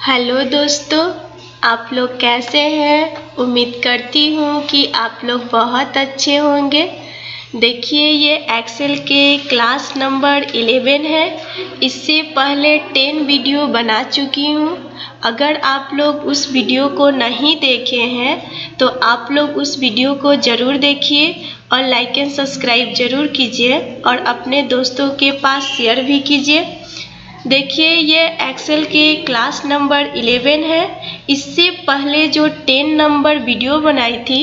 Hello दोस्तों, आप लोग कैसे हैं? उम्मीद करती हूँ कि आप लोग बहुत अच्छे होंगे। देखिए, ये एक्सेल के क्लास नंबर 11 है। इससे पहले 10 वीडियो बना चुकी हूँ। अगर आप लोग उस वीडियो को नहीं देखे हैं तो आप लोग उस वीडियो को ज़रूर देखिए और लाइक एंड सब्सक्राइब ज़रूर कीजिए और अपने दोस्तों के पास शेयर भी कीजिए। देखिए, ये एक्सेल के क्लास नंबर 11 है। इससे पहले जो 10 नंबर वीडियो बनाई थी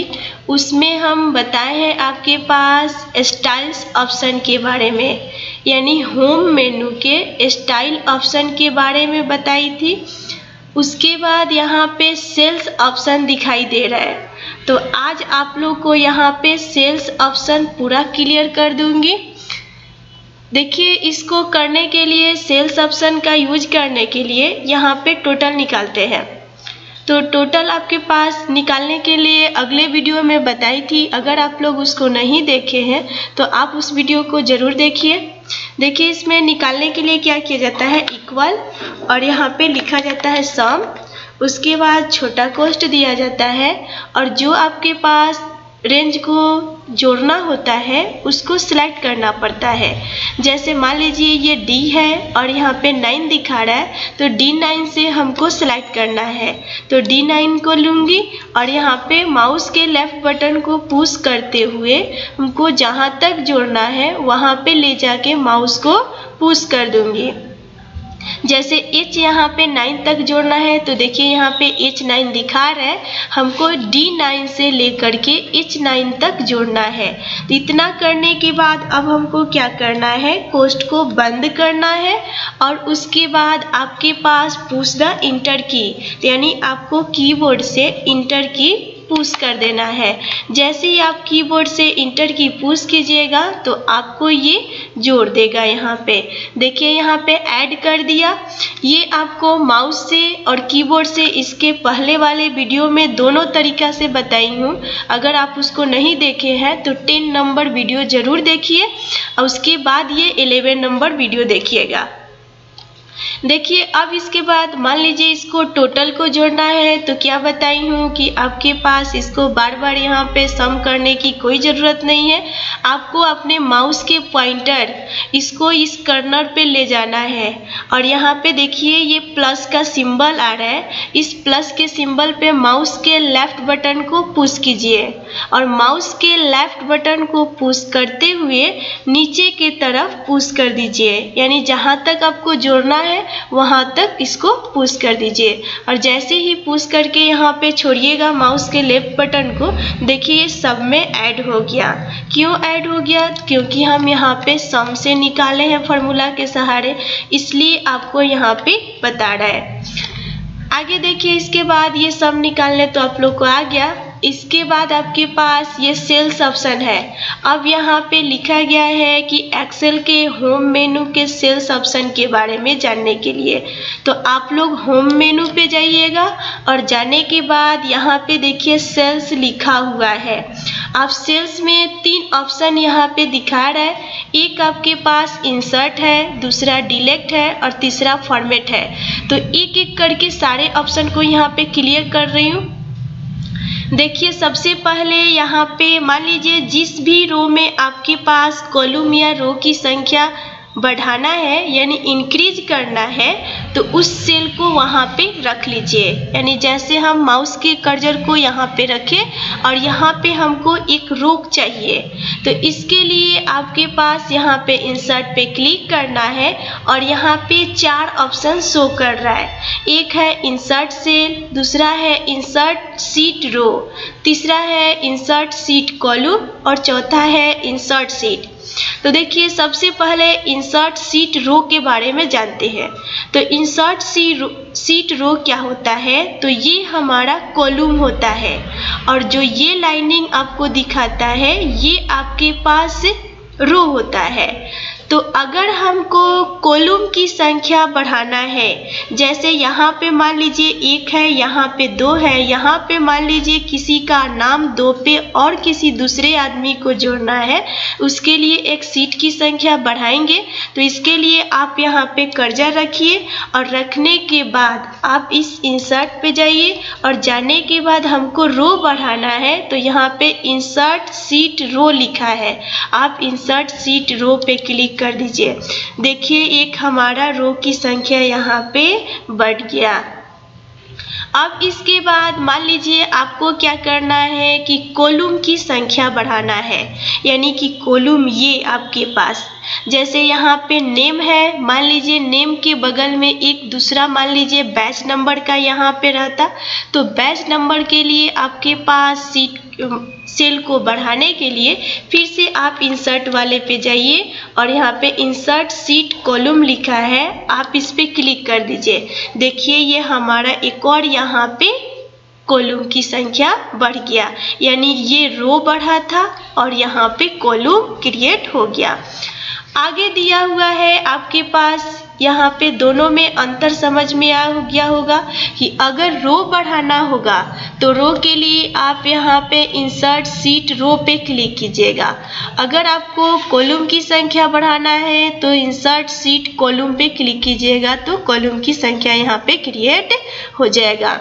उसमें हम बताए हैं आपके पास स्टाइल्स ऑप्शन के बारे में, यानी होम मेनू के स्टाइल ऑप्शन के बारे में बताई थी। उसके बाद यहाँ पे सेल्स ऑप्शन दिखाई दे रहा है, तो आज आप लोग को यहाँ पे सेल्स ऑप्शन पूरा क्लियर कर दूंगी। देखिए, इसको करने के लिए सेल्स ऑप्शन का यूज करने के लिए यहाँ पे टोटल निकालते हैं। तो टोटल आपके पास निकालने के लिए अगले वीडियो में बताई थी। अगर आप लोग उसको नहीं देखे हैं तो आप उस वीडियो को ज़रूर देखिए। देखिए, इसमें निकालने के लिए क्या किया जाता है, इक्वल, और यहाँ पे लिखा जाता है सम। उसके बाद छोटा कोष्ठ दिया जाता है और जो आपके पास रेंज को जोड़ना होता है उसको सिलेक्ट करना पड़ता है। जैसे मान लीजिए ये D है और यहाँ पे 9 दिखा रहा है, तो D9 से हमको सिलेक्ट करना है। तो D9 को लूँगी और यहाँ पे माउस के लेफ्ट बटन को पुश करते हुए हमको जहाँ तक जोड़ना है वहाँ पे ले जाके माउस को पुश कर दूँगी। जैसे H यहाँ पे 9 तक जोड़ना है, तो देखिए यहाँ पे H9 दिखा रहा है, हमको D9 से लेकर के H9 तक जोड़ना है। तो इतना करने के बाद अब हमको क्या करना है, कोष्ठ को बंद करना है और उसके बाद आपके पास पुश द इंटर की, यानी आपको कीबोर्ड से इंटर की पुश कर देना है। जैसे ही आप कीबोर्ड से इंटर की पुश कीजिएगा तो आपको ये जोड़ देगा। यहाँ पे देखिए, यहाँ पे ऐड कर दिया। ये आपको माउस से और कीबोर्ड से इसके पहले वाले वीडियो में दोनों तरीका से बताई हूँ। अगर आप उसको नहीं देखे हैं तो 10 नंबर वीडियो ज़रूर देखिए और उसके बाद ये 11 नंबर वीडियो देखिएगा। देखिए, अब इसके बाद मान लीजिए इसको टोटल को जोड़ना है, तो क्या बताई हूँ कि आपके पास इसको बार बार यहाँ पे सम करने की कोई ज़रूरत नहीं है। आपको अपने माउस के पॉइंटर इसको इस कर्नर पे ले जाना है और यहाँ पे देखिए ये प्लस का सिंबल आ रहा है। इस प्लस के सिंबल पे माउस के लेफ्ट बटन को पुश कीजिए और माउस के लेफ्ट बटन को पुश करते हुए नीचे की तरफ पुश कर दीजिए, यानी जहाँ तक आपको जोड़ना है वहां तक इसको पुश कर दीजिए। और जैसे ही पुश करके यहाँ पे छोड़िएगा माउस के लेफ्ट बटन को, देखिए सब में ऐड हो गया। क्यों ऐड हो गया? क्योंकि हम यहाँ पे सम से निकाले हैं फॉर्मूला के सहारे, इसलिए आपको यहाँ पे बता रहा है। आगे देखिए, इसके बाद ये सम निकालने तो आप लोग को आ गया। इसके बाद आपके पास ये सेल्स ऑप्शन है। अब यहाँ पे लिखा गया है कि एक्सेल के होम मेनू के सेल्स ऑप्शन के बारे में जानने के लिए, तो आप लोग होम मेनू पे जाइएगा और जाने के बाद यहाँ पे देखिए सेल्स लिखा हुआ है। अब सेल्स में 3 ऑप्शन यहाँ पे दिखा रहा है। एक आपके पास इंसर्ट है, दूसरा डिलीट है और तीसरा फॉर्मेट है। तो एक एक करके सारे ऑप्शन को यहाँ पे क्लियर कर रही हूँ। देखिए, सबसे पहले यहाँ पे मान लीजिए जिस भी रो में आपके पास कॉलम या रो की संख्या बढ़ाना है यानी इंक्रीज करना है, तो उस सेल को वहाँ पे रख लीजिए। यानी जैसे हम माउस के कर्सर को यहाँ पे रखें और यहाँ पे हमको एक रो चाहिए, तो इसके लिए आपके पास यहाँ पे इंसर्ट पे क्लिक करना है और यहाँ पे 4 ऑप्शन शो कर रहा है। एक है इंसर्ट सेल, दूसरा है इंसर्ट सीट रो, तीसरा है इंसर्ट सीट कॉलम और चौथा है इंसर्ट सीट। तो देखिए, सबसे पहले इंसर्ट सीट रो के बारे में जानते हैं। तो इंसर्ट सीट रो क्या होता है, तो ये हमारा कॉलम होता है और जो ये लाइनिंग आपको दिखाता है ये आपके पास रो होता है। तो अगर हमको कॉलम की संख्या बढ़ाना है, जैसे यहाँ पे मान लीजिए 1 है, यहाँ पे 2 है, यहाँ पे मान लीजिए किसी का नाम 2 पे और किसी दूसरे आदमी को जोड़ना है, उसके लिए एक सीट की संख्या बढ़ाएंगे। तो इसके लिए आप यहाँ पे कर्जा रखिए और रखने के बाद आप इस इंसर्ट पे जाइए और जाने के बाद हमको रो बढ़ाना है, तो यहाँ पे इंसर्ट सीट रो लिखा है, आप इंसर्ट सीट रो पे क्लिक कर दीजिए। देखिए एक हमारा रो की संख्या यहाँ पे बढ़ गया। अब इसके बाद मान लीजिए आपको क्या करना है कि कॉलम की संख्या बढ़ाना है, यानी कि कॉलम ये आपके पास जैसे यहाँ पे नेम है, मान लीजिए नेम के बगल में एक दूसरा मान लीजिए बैच नंबर का यहाँ पे रहता, तो बैच नंबर के लिए आपके पास सेल को बढ़ाने के लिए फिर से आप इंसर्ट वाले पे जाइए और यहाँ पे इंसर्ट सीट कॉलम लिखा है, आप इस पे क्लिक कर दीजिए। देखिए ये हमारा एक और यहाँ पे कॉलम की संख्या बढ़ गया, यानी ये रो बढ़ा था और यहाँ पे कॉलम क्रिएट हो गया। आगे दिया हुआ है आपके पास, यहाँ पे दोनों में अंतर समझ में आ गया होगा कि अगर रो बढ़ाना होगा तो रो के लिए आप यहाँ पे इंसर्ट सीट रो पे क्लिक कीजिएगा। अगर आपको कॉलम की संख्या बढ़ाना है तो इंसर्ट सीट कॉलम पे क्लिक कीजिएगा, तो कॉलम की संख्या यहाँ पे क्रिएट हो जाएगा।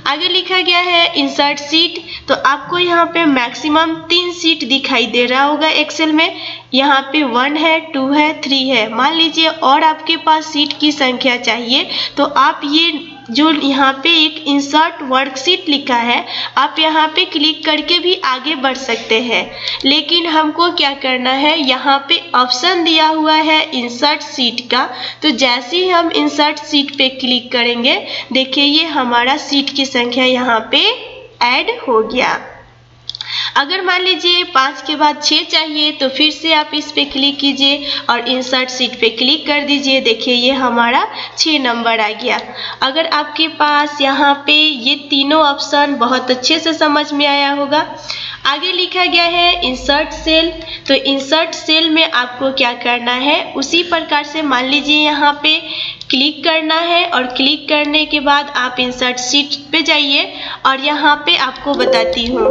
आगे लिखा गया है इंसर्ट सीट, तो आपको यहाँ पे मैक्सिमम 3 सीट दिखाई दे रहा होगा एक्सेल में, यहाँ पे 1 है, 2 है, 3 है। मान लीजिए और आपके पास सीट की संख्या चाहिए तो आप ये जो यहाँ पे एक इंसर्ट वर्कशीट लिखा है, आप यहाँ पे क्लिक करके भी आगे बढ़ सकते हैं। लेकिन हमको क्या करना है, यहाँ पे ऑप्शन दिया हुआ है इंसर्ट सीट का, तो जैसे ही हम इंसर्ट सीट पे क्लिक करेंगे, देखिए ये हमारा सीट की संख्या यहाँ पे ऐड हो गया। अगर मान लीजिए 5 के बाद 6 चाहिए तो फिर से आप इस पे क्लिक कीजिए और इंसर्ट सीट पे क्लिक कर दीजिए। देखिए ये हमारा 6 नंबर आ गया। अगर आपके पास यहाँ पे ये तीनों ऑप्शन बहुत अच्छे से समझ में आया होगा। आगे लिखा गया है इंसर्ट सेल, तो इंसर्ट सेल में आपको क्या करना है, उसी प्रकार से मान लीजिए यहाँ पे क्लिक करना है और क्लिक करने के बाद आप इंसर्ट सीट पे जाइए और यहाँ पे आपको बताती हूँ।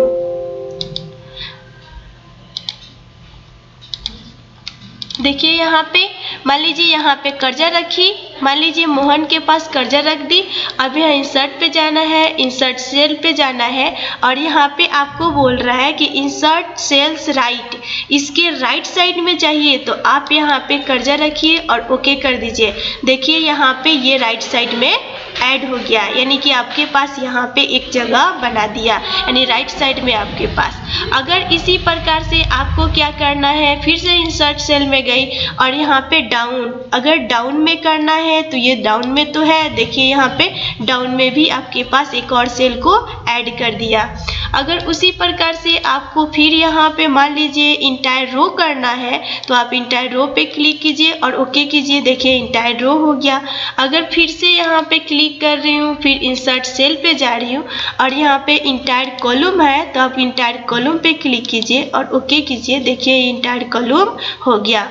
देखिए यहाँ पे मान लीजिए यहाँ पे कर्जा रखी, मान लीजिए मोहन के पास कर्जा रख दी। अब यहाँ इंसर्ट पे जाना है, इंसर्ट सेल पे जाना है और यहाँ पे आपको बोल रहा है कि इंसर्ट सेल्स राइट, इसके राइट साइड में चाहिए तो आप यहाँ पे कर्जा रखिए और ओके कर दीजिए। देखिए यहाँ पे ये राइट साइड में ऐड हो गया, यानी कि आपके पास यहाँ पे एक जगह बना दिया, यानी राइट साइड में आपके पास। अगर इसी प्रकार से आपको क्या करना है, फिर से इंसर्ट सेल में गई और यहाँ पे डाउन, अगर डाउन में करना है तो ये डाउन में तो है, देखिए यहाँ पे डाउन में भी आपके पास एक और सेल को ऐड कर दिया। अगर उसी प्रकार से आपको फिर यहाँ पे मान लीजिए इंटायर रो करना है तो आप इंटायर रो पे क्लिक कीजिए और ओके कीजिए। देखिए इंटायर रो हो गया। अगर फिर से यहाँ पे क्लिक कर रही हूँ, फिर इंसर्ट सेल पे जा रही हूँ और यहाँ पे इंटायर कॉलम है तो आप इंटायर कॉलम पे क्लिक कीजिए और ओके कीजिए। देखिए इंटायर कॉलम हो गया।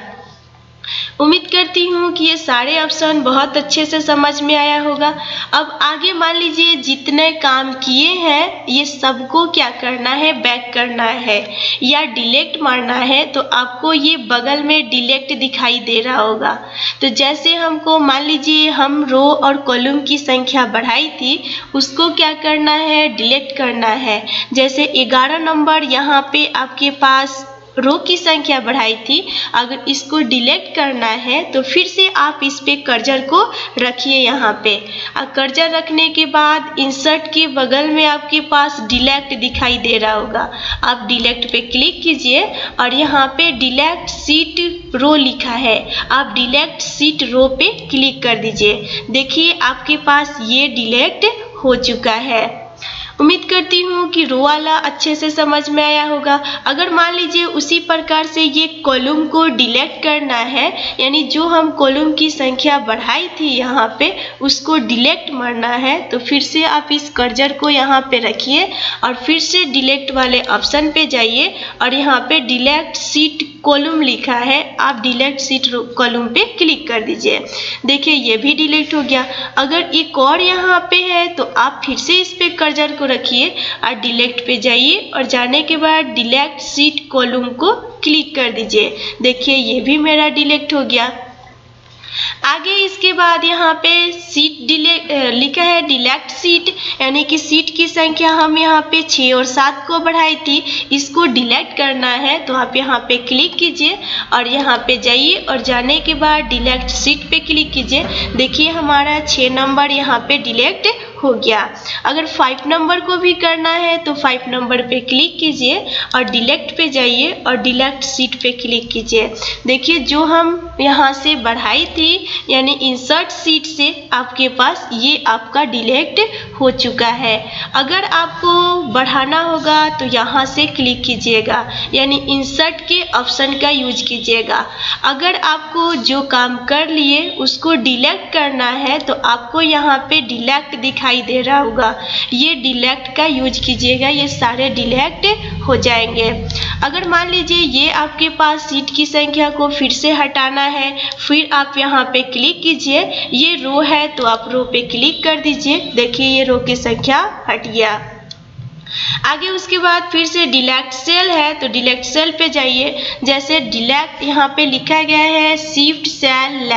उम्मीद करती हूँ कि ये सारे ऑप्शन बहुत अच्छे से समझ में आया होगा। अब आगे मान लीजिए जितने काम किए हैं ये सबको क्या करना है, बैक करना है या डिलीट मारना है, तो आपको ये बगल में डिलीट दिखाई दे रहा होगा। तो जैसे हमको मान लीजिए हम रो और कॉलम की संख्या बढ़ाई थी, उसको क्या करना है, डिलीट करना है। जैसे 11 नंबर यहाँ पे आपके पास रो की संख्या बढ़ाई थी, अगर इसको डिलीट करना है तो फिर से आप इस पे कर्सर को रखिए यहाँ पे। और कर्सर रखने के बाद इंसर्ट के बगल में आपके पास डिलीट दिखाई दे रहा होगा, आप डिलीट पे क्लिक कीजिए और यहाँ पे डिलीट सीट रो लिखा है, आप डिलीट सीट रो पे क्लिक कर दीजिए। देखिए आपके पास ये डिलीट हो चुका है। उम्मीद करती हूँ कि रो वाला अच्छे से समझ में आया होगा। अगर मान लीजिए उसी प्रकार से ये कॉलम को डिलीट करना है, यानी जो हम कॉलम की संख्या बढ़ाई थी यहाँ पे उसको डिलीट मारना है, तो फिर से आप इस कर्सर को यहाँ पे रखिए और फिर से डिलीट वाले ऑप्शन पे जाइए और यहाँ पे डिलीट शीट कॉलम लिखा है, आप डिलीट शीट कॉलम पे क्लिक कर दीजिए। देखिए ये भी डिलीट हो गया। अगर एक और यहाँ पे है तो आप फिर से इस पे कर्सर को रखिए और डिलीट पे जाइए और जाने के बाद डिलीट शीट कॉलम को क्लिक कर दीजिए। देखिए ये भी मेरा डिलीट हो गया। आगे इसके बाद यहाँ पे सीट लिखा है डिलीट सीट, यानी कि सीट की संख्या हम यहाँ पे 6 और 7 को बढ़ाई थी, इसको डिलीट करना है। तो आप यहाँ पे क्लिक कीजिए और यहाँ पे जाइए और जाने के बाद डिलीट सीट पे क्लिक कीजिए। देखिए हमारा 6 नंबर यहाँ पे डिलीट हो गया। अगर 5 नंबर को भी करना है तो 5 नंबर पे क्लिक कीजिए और डिलीट पे जाइए और डिलीट सीट पे क्लिक कीजिए। देखिए जो हम यहाँ से बढ़ाई थी यानी इंसर्ट सीट से आपके पास ये आपका डिलीट हो चुका है। अगर आपको बढ़ाना होगा तो यहाँ से क्लिक कीजिएगा, यानी इंसर्ट के ऑप्शन का यूज कीजिएगा। अगर आपको जो काम कर लिए उसको डिलीट करना है तो आपको यहाँ पे डिलीट दिखाई दे रहा होगा, ये डिलीट का यूज कीजिएगा, ये सारे डिलीट हो जाएंगे। अगर मान लीजिए ये आपके पास सीट की संख्या को फिर से हटाना है, फिर आप यहाँ पे क्लिक कीजिए। ये रो है तो आप रो पे क्लिक कर दीजिए। देखिए ये रो की संख्या हट गया। आगे उसके बाद फिर से डिलीट सेल है तो डिलीट सेल पे जाइए। जैसे डिलीट यहाँ पे लिखा गया है शिफ्ट सेल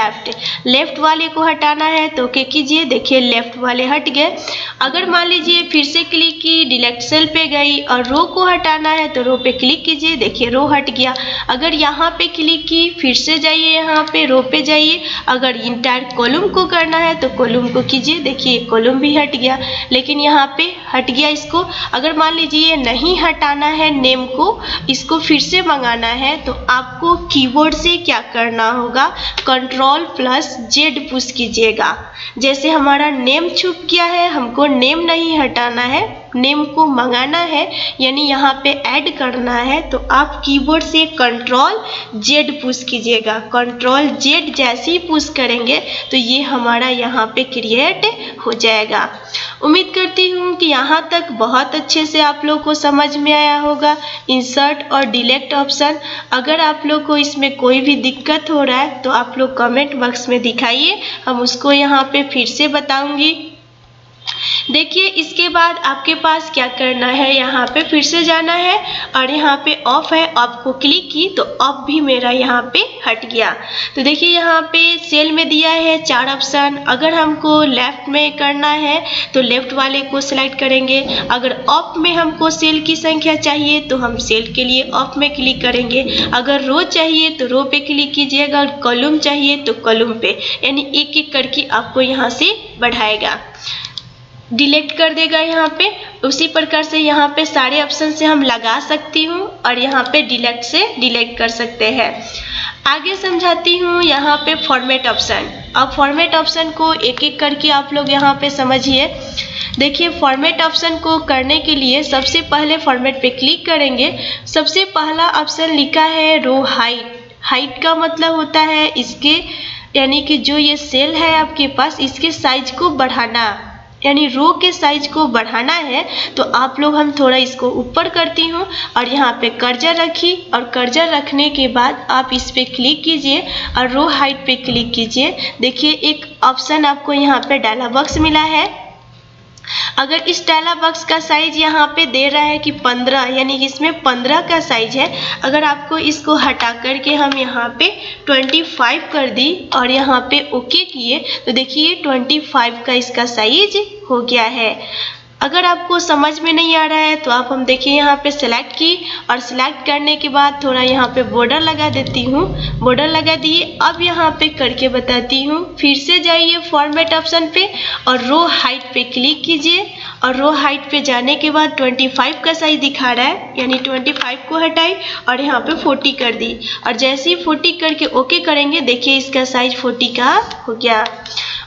लेफ्ट वाले को हटाना है तो क्या कीजिए, देखिए लेफ्ट वाले हट गए। अगर मान लीजिए फिर से क्लिक की, डिलीट सेल पे गई और रो को हटाना है तो रो पे क्लिक कीजिए, देखिए रो हट गया। अगर यहाँ पे क्लिक की, फिर से जाइए यहाँ पे रो पे जाइए। अगर इंटायर कॉलम को करना है तो कॉलम को कीजिए, देखिए कॉलम भी हट गया, लेकिन यहाँ पे हट गया इसको। अगर मान लीजिए ये नहीं हटाना है नेम को, इसको फिर से मंगाना है तो आपको कीबोर्ड से क्या करना होगा, Ctrl+Z पुश कीजिएगा। जैसे हमारा नेम छुप गया है, हमको नेम नहीं हटाना है, नेम को मंगाना है यानी यहाँ पे ऐड करना है, तो आप कीबोर्ड से Ctrl+Z पुश कीजिएगा। Ctrl+Z जैसे ही पुश करेंगे तो ये हमारा यहाँ पे क्रिएट हो जाएगा। उम्मीद करती हूँ कि यहाँ तक बहुत अच्छे से आप लोग को समझ में आया होगा इंसर्ट और डिलीट ऑप्शन। अगर आप लोग को इसमें कोई भी दिक्कत हो रहा है तो आप लोग कमेंट बॉक्स में दिखाइए, हम उसको यहाँ पे फिर से बताऊंगी। देखिए इसके बाद आपके पास क्या करना है, यहाँ पे फिर से जाना है और यहाँ पे ऑफ है, ऑफ को क्लिक की तो ऑफ भी मेरा यहाँ पे हट गया। तो देखिए यहाँ पे सेल में दिया है 4 ऑप्शन। अगर हमको लेफ्ट में करना है तो लेफ्ट वाले को सिलेक्ट करेंगे। अगर ऑफ में हमको सेल की संख्या चाहिए तो हम सेल के लिए ऑफ में क्लिक करेंगे। अगर रो चाहिए तो रो पे क्लिक कीजिएगा, अगर कॉलम चाहिए तो कॉलम पे, यानी एक एक करके आपको यहाँ से बढ़ाएगा, डिलीट कर देगा यहाँ पे। उसी प्रकार से यहाँ पे सारे ऑप्शन से हम लगा सकती हूँ और यहाँ पे डिलीट से डिलीट कर सकते हैं। आगे समझाती हूँ यहाँ पे फॉर्मेट ऑप्शन। अब फॉर्मेट ऑप्शन को एक एक करके आप लोग यहाँ पे समझिए। देखिए फॉर्मेट ऑप्शन को करने के लिए सबसे पहले फॉर्मेट पे क्लिक करेंगे। सबसे पहला ऑप्शन लिखा है रो हाइट का मतलब होता है इसके, यानी कि जो ये सेल है आपके पास इसके साइज को बढ़ाना, यानी रो के साइज को बढ़ाना है। तो आप लोग हम थोड़ा इसको ऊपर करती हूँ और यहाँ पे कर्सर रखी और कर्सर रखने के बाद आप इस पे क्लिक कीजिए और रो हाइट पे क्लिक कीजिए। देखिए एक ऑप्शन आपको यहाँ पे डायलॉग बॉक्स मिला है। अगर इस डायलॉग बॉक्स का साइज यहाँ पे दे रहा है कि 15, यानी कि इसमें 15 का साइज है। अगर आपको इसको हटा करके हम यहाँ पे 25 कर दी और यहाँ पे ओके किए तो देखिए 25 का इसका साइज हो गया है। अगर आपको समझ में नहीं आ रहा है तो आप हम देखिए यहाँ पे सेलेक्ट की और सेलेक्ट करने के बाद थोड़ा यहाँ पे बॉर्डर लगा देती हूँ, बॉर्डर लगा दिए। अब यहाँ पे करके बताती हूँ। फिर से जाइए फॉर्मेट ऑप्शन पे और रो हाइट पे क्लिक कीजिए और रो हाइट पे जाने के बाद 25 का साइज दिखा रहा है, यानी 25 को हटाई और यहाँ पे 40 कर दी और जैसे ही 40 करके ओके करेंगे देखिए इसका साइज 40 का हो गया।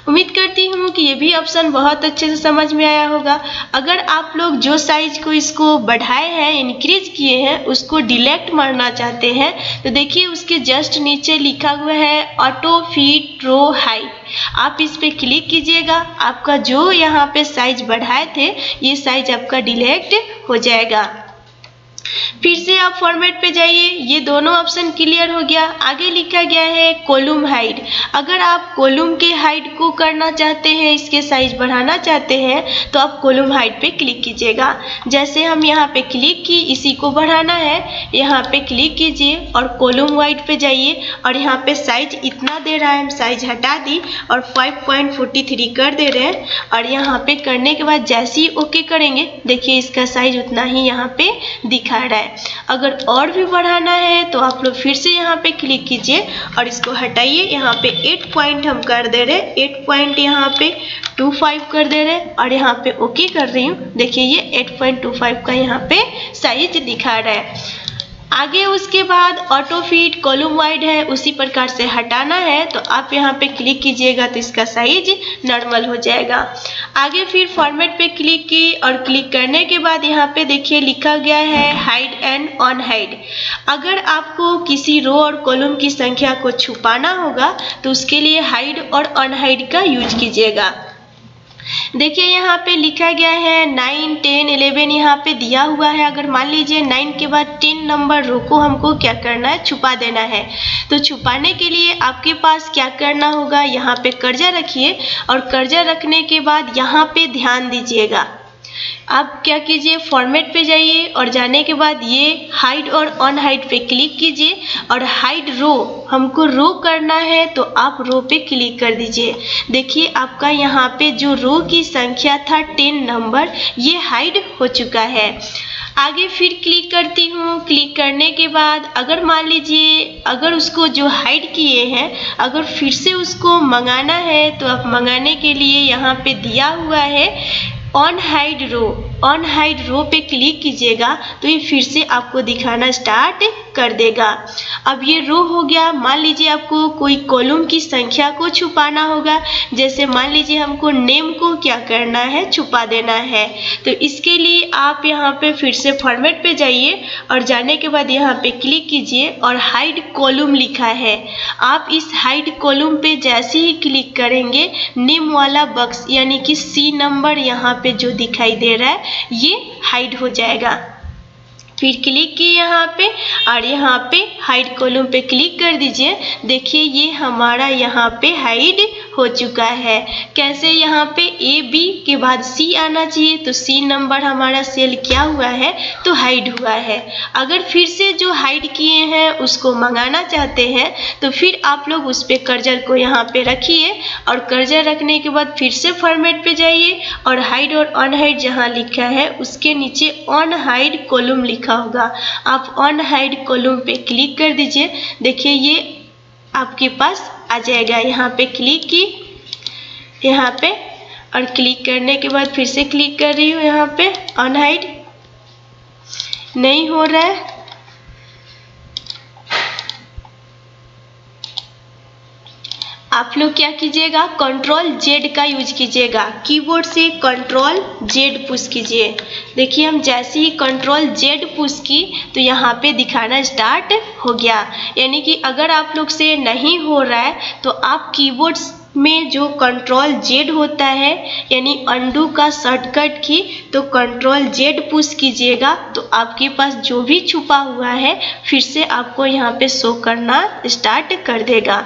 उम्मीद करती हूँ कि ये भी ऑप्शन बहुत अच्छे से समझ में आया होगा। अगर आप लोग जो साइज को इसको बढ़ाए हैं, इंक्रीज किए हैं, उसको डिलीट मारना चाहते हैं तो देखिए उसके जस्ट नीचे लिखा हुआ है ऑटो फिट रो हाइट। आप इस पे क्लिक कीजिएगा, आपका जो यहाँ पे साइज बढ़ाए थे ये साइज आपका डिलीट हो जाएगा। फिर से आप फॉर्मेट पे जाइए, ये दोनों ऑप्शन क्लियर हो गया। आगे लिखा गया है कॉलम हाइट। अगर आप कॉलम के हाइट को करना चाहते हैं, इसके साइज बढ़ाना चाहते हैं तो आप कॉलम हाइट पे क्लिक कीजिएगा। जैसे हम यहाँ पे क्लिक की, इसी को बढ़ाना है, यहाँ पे क्लिक कीजिए और कॉलम हाइट पे जाइए और यहाँ पे साइज इतना दे रहा है, हम साइज हटा दी और 5.43 कर दे रहे हैं। और यहाँ पे करने के बाद जैसे ही ओके करेंगे, देखिए इसका साइज उतना ही यहाँ पे दिखा रहा है। अगर और भी बढ़ाना है तो आप लोग फिर से यहाँ पे क्लिक कीजिए और इसको हटाइए। यहाँ पे 8 पॉइंट हम कर दे रहे हैं, 8 पॉइंट यहाँ पे 25 कर दे रहे हैं और यहाँ पे ओके कर रही हूँ। देखिए ये 8.25 का यहाँ पे साइज दिखा रहा है। आगे उसके बाद ऑटो फिट कॉलम वाइड है, उसी प्रकार से हटाना है तो आप यहाँ पे क्लिक कीजिएगा तो इसका साइज नॉर्मल हो जाएगा। आगे फिर फॉर्मेट पे क्लिक की और क्लिक करने के बाद यहाँ पे देखिए लिखा गया है हाइड एंड ऑन हाइड। अगर आपको किसी रो और कॉलम की संख्या को छुपाना होगा तो उसके लिए हाइड और ऑन हाइड का यूज कीजिएगा। देखिए यहाँ पे लिखा गया है 9, 10, 11 यहाँ पे दिया हुआ है। अगर मान लीजिए 9 के बाद 10 नंबर रो को हमको क्या करना है, छुपा देना है। तो छुपाने के लिए आपके पास क्या करना होगा, यहाँ पे कर्जा रखिए और कर्जा रखने के बाद यहाँ पे ध्यान दीजिएगा। आप क्या कीजिए, फॉर्मेट पे जाइए और जाने के बाद ये हाइड और ऑन हाइड पे क्लिक कीजिए और हाइड रो, हमको रो करना है तो आप रो पे क्लिक कर दीजिए। देखिए आपका यहाँ पे जो रो की संख्या था 10 नंबर, ये हाइड हो चुका है। आगे फिर क्लिक करती हूँ। क्लिक करने के बाद अगर मान लीजिए अगर उसको जो हाइड किए हैं अगर फिर से उसको मंगाना है तो आप मंगाने के लिए यहाँ पे दिया हुआ है unhide row. Unhide row पे क्लिक कीजिएगा तो ये फिर से आपको दिखाना स्टार्ट कर देगा। अब ये रो हो गया। मान लीजिए आपको कोई कॉलम की संख्या को छुपाना होगा, जैसे मान लीजिए हमको नेम को क्या करना है, छुपा देना है। तो इसके लिए आप यहाँ पे फिर से फॉर्मेट पे जाइए और जाने के बाद यहाँ पे क्लिक कीजिए और हाइड कॉलम लिखा है। आप इस हाइड कॉलम पे जैसे ही क्लिक करेंगे नेम वाला बॉक्स यानी कि सी नंबर यहाँ पे जो दिखाई दे रहा है ये हाइड हो जाएगा। फिर क्लिक किए यहाँ पे और यहाँ पे हाइड कॉलम पे क्लिक कर दीजिए। देखिए ये हमारा यहाँ पे हाइड हो चुका है। कैसे, यहाँ पे ए बी के बाद सी आना चाहिए तो सी नंबर हमारा सेल क्या हुआ है, तो हाइड हुआ है। अगर फिर से जो हाइड किए हैं उसको मंगाना चाहते हैं तो फिर आप लोग उस पे कर्जर को यहाँ पे रखिए और कर्जर रखने के बाद फिर से फॉर्मेट पे जाइए और हाइड और ऑन हाइड जहाँ लिखा है उसके नीचे ऑन हाइड कॉलम लिखा होगा, आप ऑन हाइड कॉलम पे क्लिक कर दीजिए। देखिए ये आपके पास आ जाएगा। यहाँ पे क्लिक की, यहाँ पे और क्लिक करने के बाद फिर से क्लिक कर रही हूँ, यहाँ पे ऑन हाइड नहीं हो रहा है। आप लोग क्या कीजिएगा, कंट्रोल जेड का यूज कीजिएगा। कीबोर्ड से कंट्रोल जेड पुश कीजिए। देखिए हम जैसे ही कंट्रोल जेड पुश की तो यहाँ पे दिखाना स्टार्ट हो गया। यानी कि अगर आप लोग से नहीं हो रहा है तो आप कीबोर्ड में जो कंट्रोल जेड होता है यानी अंडू का शॉर्टकट की, तो कंट्रोल जेड पुश कीजिएगा तो आपके पास जो भी छुपा हुआ है फिर से आपको यहाँ पे शो करना स्टार्ट कर देगा।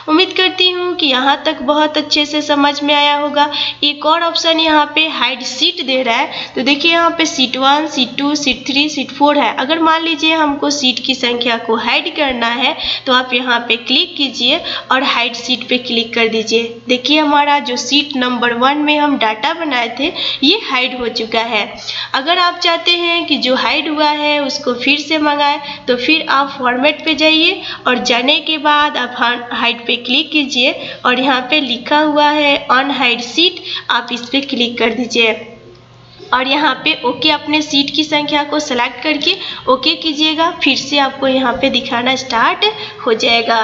उम्मीद करती हूँ कि यहाँ तक बहुत अच्छे से समझ में आया होगा। एक और ऑप्शन यहाँ पे हाइड सीट दे रहा है, तो देखिए यहाँ पे सीट 1, सीट 2, सीट 3, सीट 4 है। अगर मान लीजिए हमको सीट की संख्या को हाइड करना है तो आप यहाँ पे क्लिक कीजिए और हाइड सीट पे क्लिक कर दीजिए। देखिए हमारा जो सीट नंबर 1 में हम डाटा बनाए थे ये हाइड हो चुका है। अगर आप चाहते हैं कि जो हाइड हुआ है उसको फिर से मंगाए तो फिर आप फॉर्मेट पे जाइए और जाने के बाद आप हाइड पे क्लिक कीजिए और यहाँ पे लिखा हुआ है ऑन हाइड सीट, आप इस पे क्लिक कर दीजिए और यहाँ पे ओके अपने सीट की संख्या को सेलेक्ट करके ओके कीजिएगा। फिर से आपको यहाँ पे दिखाना स्टार्ट हो जाएगा।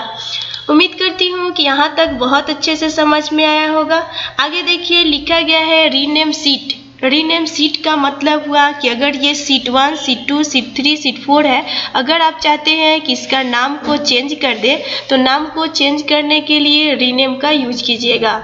उम्मीद करती हूँ कि यहाँ तक बहुत अच्छे से समझ में आया होगा। आगे देखिए लिखा गया है रीनेम सीट। रीनेम सीट का मतलब हुआ कि अगर ये सीट 1, सीट 2, सीट 3, सीट 4 है, अगर आप चाहते हैं कि इसका नाम को चेंज कर दे तो नाम को चेंज करने के लिए रीनेम का यूज कीजिएगा।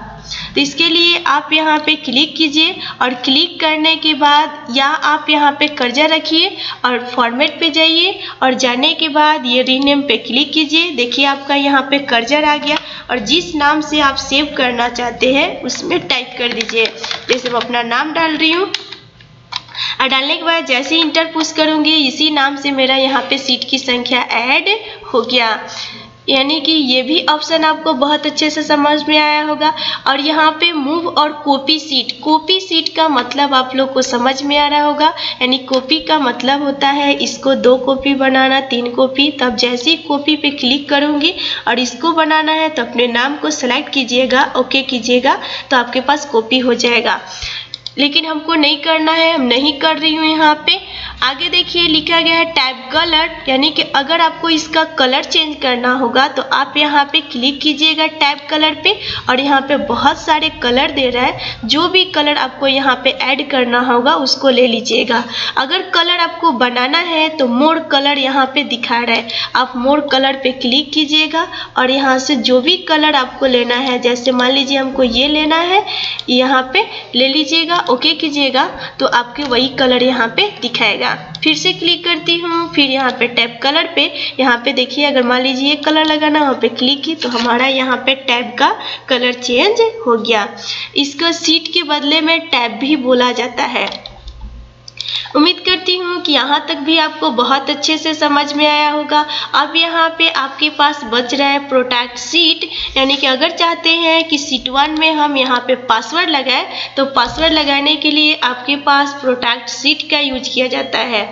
तो इसके लिए आप यहाँ पे क्लिक कीजिए और क्लिक करने के बाद या आप यहाँ पे कर्सर रखिए और फॉर्मेट पे जाइए और जाने के बाद ये रीनेम पे क्लिक कीजिए। देखिए आपका यहाँ पे कर्सर आ गया और जिस नाम से आप सेव करना चाहते हैं उसमें टाइप कर दीजिए। जैसे मैं अपना नाम डाल रही हूँ और डालने के बाद जैसे इंटर पुश करूँगी इसी नाम से मेरा यहाँ पे सीट की संख्या ऐड हो गया। यानी कि ये भी ऑप्शन आपको बहुत अच्छे से समझ में आया होगा। और यहाँ पे मूव और कॉपी सीट का मतलब आप लोग को समझ में आ रहा होगा। यानी कॉपी का मतलब होता है इसको 2 कॉपी बनाना, 3 कॉपी। तब जैसे ही कॉपी पे क्लिक करूँगी और इसको बनाना है तो अपने नाम को सेलेक्ट कीजिएगा, ओके कीजिएगा तो आपके पास कॉपी हो जाएगा। लेकिन हमको नहीं करना है, हम नहीं कर रही हूँ यहाँ पे। आगे देखिए लिखा गया है टैब कलर, यानी कि अगर आपको इसका कलर चेंज करना होगा तो आप यहाँ पे क्लिक कीजिएगा टैब कलर पे और यहाँ पे बहुत सारे कलर दे रहा है। जो भी कलर आपको यहाँ पे ऐड करना होगा उसको ले लीजिएगा। अगर कलर आपको बनाना है तो मोर कलर यहाँ पे दिखा रहा है, आप मोर कलर पे क्लिक कीजिएगा और यहाँ से जो भी कलर आपको लेना है, जैसे मान लीजिए हमको ये लेना है, यहाँ पे ले लीजिएगा, ओके कीजिएगा तो आपके वही कलर यहाँ पे दिखाएगा। फिर से क्लिक करती हूँ, फिर यहाँ पे टैब कलर पे, यहाँ पे देखिए अगर मान लीजिए ये कलर लगाना, वहाँ पे क्लिक की तो हमारा यहाँ पे टैब का कलर चेंज हो गया। इसका सीट के बदले में टैब भी बोला जाता है। उम्मीद करती हूँ कि यहाँ तक भी आपको बहुत अच्छे से समझ में आया होगा। अब यहाँ पे आपके पास बच रहा है प्रोटेक्ट सीट, यानी कि अगर चाहते हैं कि सीट 1 में हम यहाँ पे पासवर्ड लगाएं तो पासवर्ड लगाने के लिए आपके पास प्रोटेक्ट सीट का यूज किया जाता है।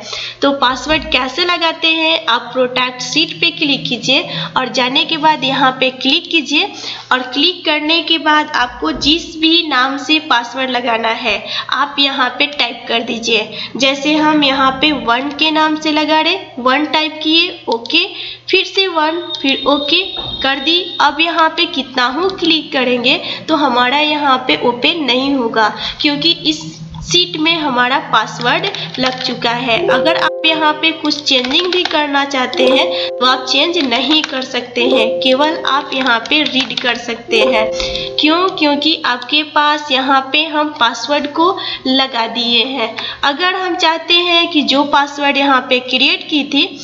तो पासवर्ड कैसे लगाते हैं, आप प्रोटेक्ट सीट पे क्लिक कीजिए और जाने के बाद यहाँ पे क्लिक कीजिए और क्लिक करने के बाद आपको जिस भी नाम से पासवर्ड लगाना है आप यहाँ पे टाइप कर दीजिए। जैसे हम यहाँ पे 1 के नाम से लगा रहे, 1 टाइप किए, ओके, फिर से 1, फिर ओके कर दी। अब यहाँ पे कितना हूँ क्लिक करेंगे तो हमारा यहाँ पे ओपन नहीं होगा क्योंकि इस सीट में हमारा पासवर्ड लग चुका है। अगर आप यहाँ पे कुछ चेंजिंग भी करना चाहते हैं तो आप चेंज नहीं कर सकते हैं, केवल आप यहाँ पे रीड कर सकते हैं। क्यों? क्योंकि आपके पास यहाँ पे हम पासवर्ड को लगा दिए हैं। अगर हम चाहते हैं कि जो पासवर्ड यहाँ पे क्रिएट की थी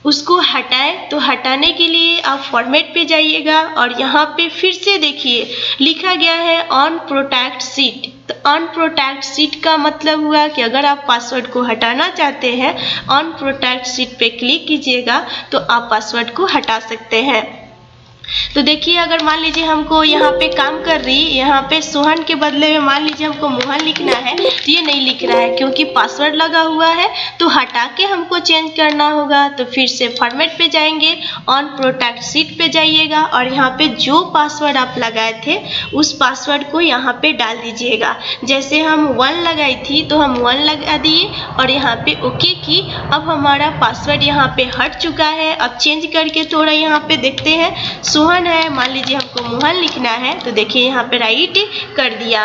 उसको हटाएं तो हटाने के लिए आप फॉर्मेट पे जाइएगा और यहाँ पे फिर से देखिए लिखा गया है ऑन प्रोटेक्ट सीट। तो ऑन प्रोटेक्ट सीट का मतलब हुआ कि अगर आप पासवर्ड को हटाना चाहते हैं ऑन प्रोटेक्ट सीट पे क्लिक कीजिएगा तो आप पासवर्ड को हटा सकते हैं। तो देखिए अगर मान लीजिए हमको यहाँ पे काम कर रही, यहाँ पे सोहन के बदले में मान लीजिए हमको मोहन लिखना है तो ये नहीं लिख रहा है क्योंकि पासवर्ड लगा हुआ है। तो हटा के हमको चेंज करना होगा तो फिर से फॉर्मेट पे जाएंगे, ऑन प्रोटेक्ट सीट पे जाइएगा और यहाँ पे जो पासवर्ड आप लगाए थे उस पासवर्ड को यहाँ पे डाल दीजिएगा। जैसे हम 1 लगाई थी तो हम 1 लगा दिए और यहाँ पे ओके की। अब हमारा पासवर्ड यहाँ पे हट चुका है। अब चेंज करके थोड़ा यहाँ पे देखते हैं, सोहन है, मान लीजिए हमको मोहन लिखना है तो देखिए यहाँ पे राइट कर दिया।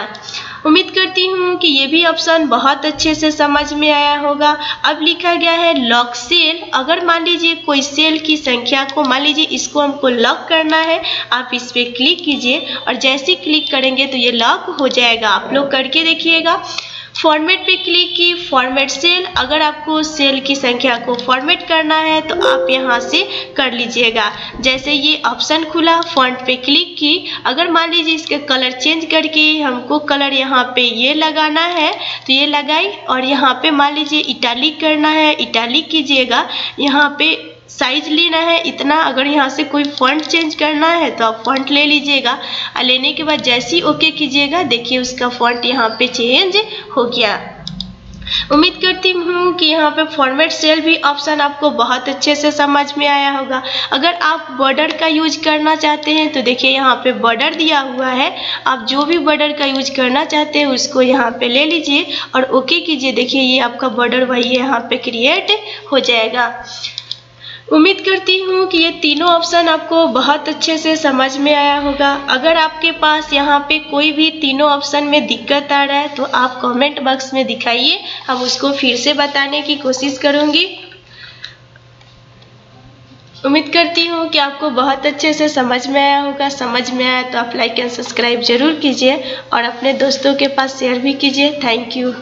उम्मीद करती हूँ कि ये भी ऑप्शन बहुत अच्छे से समझ में आया होगा। अब लिखा गया है लॉक सेल। अगर मान लीजिए कोई सेल की संख्या को, मान लीजिए इसको हमको लॉक करना है, आप इस पे क्लिक कीजिए और जैसे क्लिक करेंगे तो ये लॉक हो जाएगा। आप लोग करके देखिएगा। फॉर्मेट पे क्लिक की, फॉर्मेट सेल। अगर आपको सेल की संख्या को फॉर्मेट करना है तो आप यहाँ से कर लीजिएगा। जैसे ये ऑप्शन खुला, फॉन्ट पे क्लिक की। अगर मान लीजिए इसके कलर चेंज करके हमको कलर यहाँ पे ये लगाना है तो ये लगाई और यहाँ पे मान लीजिए इटैलिक करना है, इटैलिक कीजिएगा। यहाँ पे साइज लेना है इतना। अगर यहाँ से कोई फॉन्ट चेंज करना है तो आप फॉन्ट ले लीजिएगा और लेने के बाद जैसे ही ओके कीजिएगा देखिए उसका फॉन्ट यहाँ पे चेंज हो गया। उम्मीद करती हूँ कि यहाँ पे फॉर्मेट सेल भी ऑप्शन आपको बहुत अच्छे से समझ में आया होगा। अगर आप बॉर्डर का यूज करना चाहते हैं तो देखिए यहाँ पे बॉर्डर दिया हुआ है। आप जो भी बॉर्डर का यूज करना चाहते हैं उसको यहाँ पे ले लीजिए और ओके कीजिए। देखिए ये आपका बॉर्डर वही यहाँ पे क्रिएट हो जाएगा। उम्मीद करती हूँ कि ये तीनों ऑप्शन आपको बहुत अच्छे से समझ में आया होगा। अगर आपके पास यहाँ पे कोई भी तीनों ऑप्शन में दिक्कत आ रहा है तो आप कमेंट बॉक्स में दिखाइए, हम उसको फिर से बताने की कोशिश करूँगी। उम्मीद करती हूँ कि आपको बहुत अच्छे से समझ में आया होगा। समझ में आया तो आप लाइक एंड सब्सक्राइब जरूर कीजिए और अपने दोस्तों के पास शेयर भी कीजिए। Thank you.